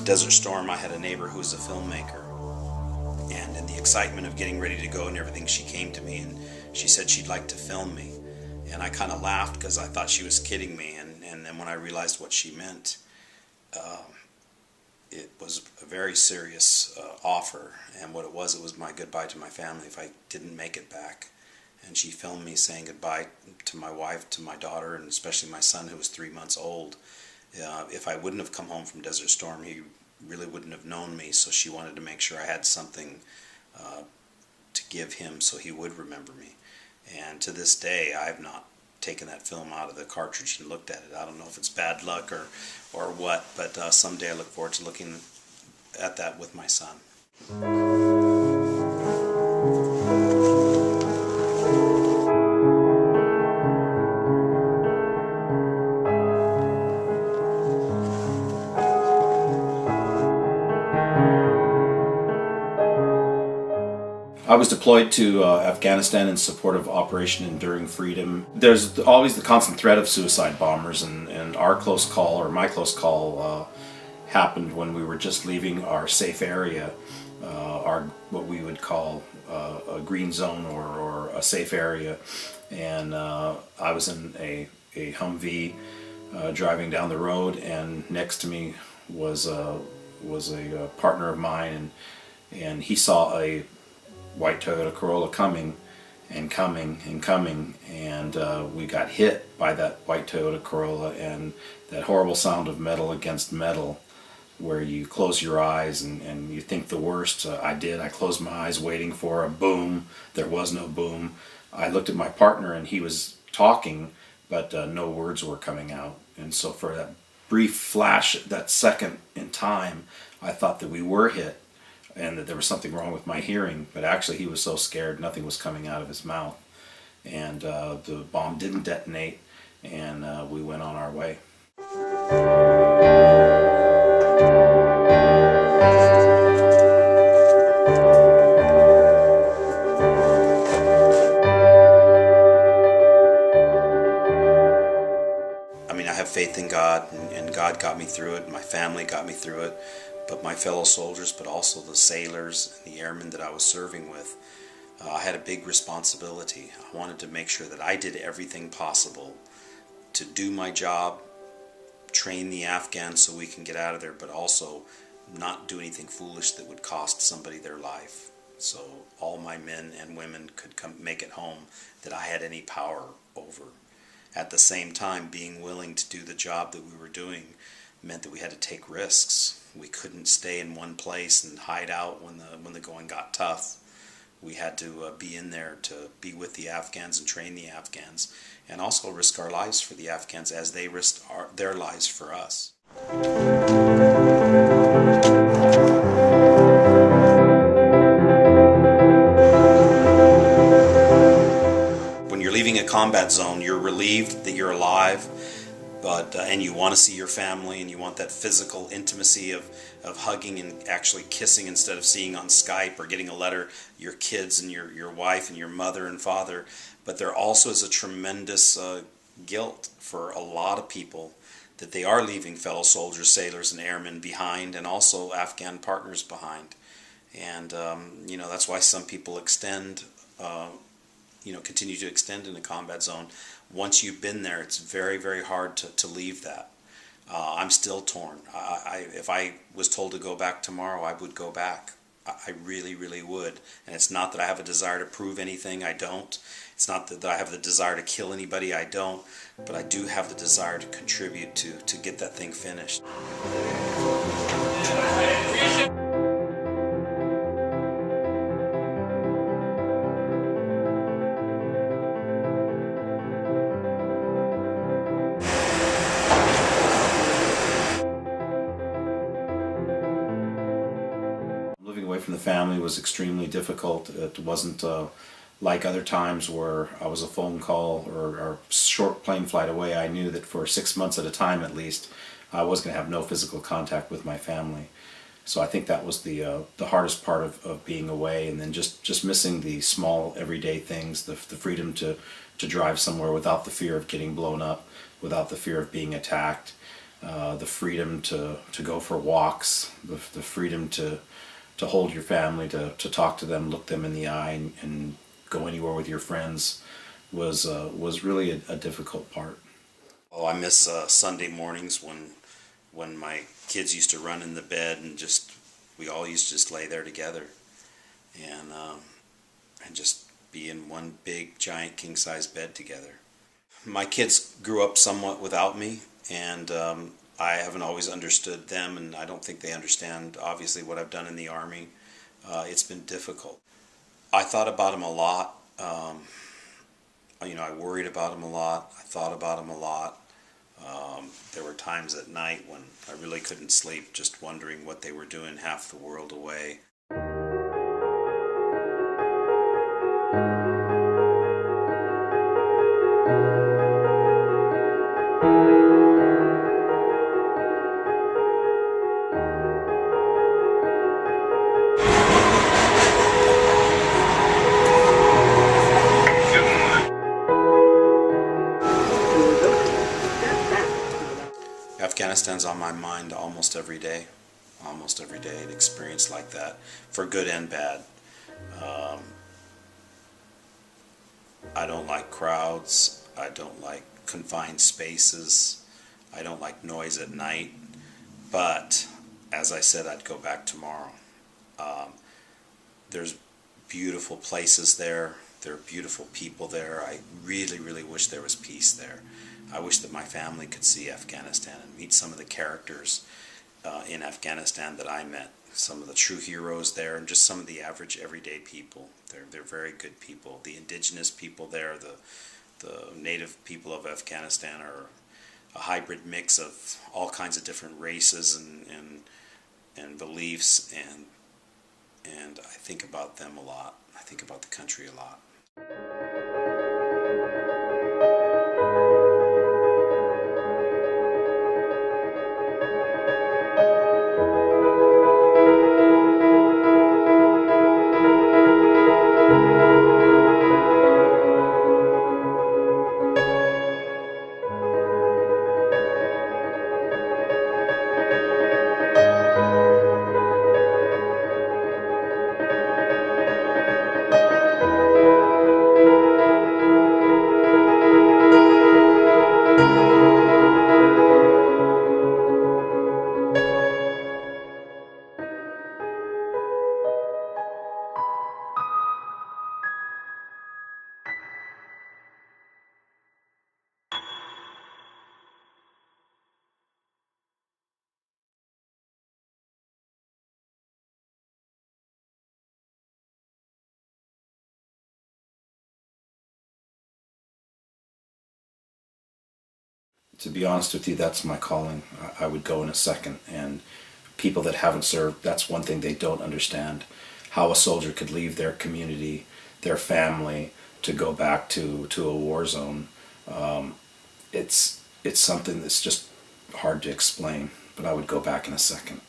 to Desert Storm, I had a neighbor who was a filmmaker. And in the excitement of getting ready to go and everything, she came to me and she said she'd like to film me. And I kind of laughed because I thought she was kidding me. And then when I realized what she meant, it was a very serious offer. And what it was my goodbye to my family if I didn't make it back. And she filmed me saying goodbye to my wife, to my daughter, and especially my son who was 3 months old. If I wouldn't have come home from Desert Storm, he really wouldn't have known me, so she wanted to make sure I had something to give him so he would remember me. And to this day, I have not taken that film out of the cartridge and looked at it. I don't know if it's bad luck or what, but someday I look forward to looking at that with my son. I was deployed to Afghanistan in support of Operation Enduring Freedom. There's always the constant threat of suicide bombers, and our close call, or my close call, happened when we were just leaving our safe area, what we would call a green zone or a safe area. And I was in a Humvee driving down the road, and next to me was a partner of mine, and he saw a white Toyota Corolla coming, and we got hit by that white Toyota Corolla, and that horrible sound of metal against metal where you close your eyes and you think the worst. I did. I closed my eyes waiting for a boom. There was no boom. I looked at my partner and he was talking, but no words were coming out. And so for that brief flash, that second in time, I thought that we were hit and that there was something wrong with my hearing, but actually he was so scared nothing was coming out of his mouth. And the bomb didn't detonate, and we went on our way. I mean, I have faith in God, and God got me through it, my family got me through it, but my fellow soldiers, but also the sailors and the airmen that I was serving with, I had a big responsibility. I wanted to make sure that I did everything possible to do my job, train the Afghans so we can get out of there, but also not do anything foolish that would cost somebody their life. So all my men and women could make it home that I had any power over. At the same time, being willing to do the job that we were doing meant that we had to take risks. We couldn't stay in one place and hide out when the going got tough. We had to be in there to be with the Afghans and train the Afghans, and also risk our lives for the Afghans as they risked their lives for us. When you're leaving a combat zone, you're relieved that you're alive, and you want to see your family, and you want that physical intimacy of hugging and actually kissing instead of seeing on Skype or getting a letter, your kids and your wife and your mother and father. But there also is a tremendous guilt for a lot of people that they are leaving fellow soldiers, sailors, and airmen behind, and also Afghan partners behind. And that's why some people continue to extend in a combat zone. Once you've been there, it's very, very hard to leave that. I'm still torn. If I was told to go back tomorrow, I would go back. I really, really would. And it's not that I have a desire to prove anything. I don't. It's not that I have the desire to kill anybody. I don't. But I do have the desire to contribute to get that thing finished. Living away from the family was extremely difficult. It wasn't like other times where I was a phone call or a short plane flight away. I knew that for 6 months at a time at least, I was going to have no physical contact with my family. So I think that was the hardest part of being away, and then just missing the small everyday things, the freedom to drive somewhere without the fear of getting blown up, without the fear of being attacked. the freedom to go for walks, the freedom to hold your family, to talk to them, look them in the eye, and go anywhere with your friends was really a difficult part. Oh, I miss Sunday mornings when my kids used to run in the bed and just we all used to just lay there together and just be in one big giant king size bed together. My kids grew up somewhat without me, and I haven't always understood them, and I don't think they understand obviously what I've done in the Army. It's been difficult. I thought about them a lot. I worried about them a lot. I thought about them a lot. There were times at night when I really couldn't sleep, just wondering what they were doing half the world away. Afghanistan's on my mind almost every day. Almost every day, an experience like that, for good and bad. Um, I don't like crowds. I don't like confined spaces. I don't like noise at night. But as I said, I'd go back tomorrow. Um, there's beautiful places there. There are beautiful people there. I really, really wish there was peace there. I wish that my family could see Afghanistan and meet some of the characters in Afghanistan that I met. Some of the true heroes there, and just some of the average, everyday people. They're very good people. The indigenous people there, the native people of Afghanistan, are a hybrid mix of all kinds of different races and beliefs, and I think about them a lot. I think about the country a lot. To be honest with you, that's my calling. I would go in a second. And people that haven't served, that's one thing they don't understand. How a soldier could leave their community, their family, to go back to a war zone. It's something that's just hard to explain. But I would go back in a second.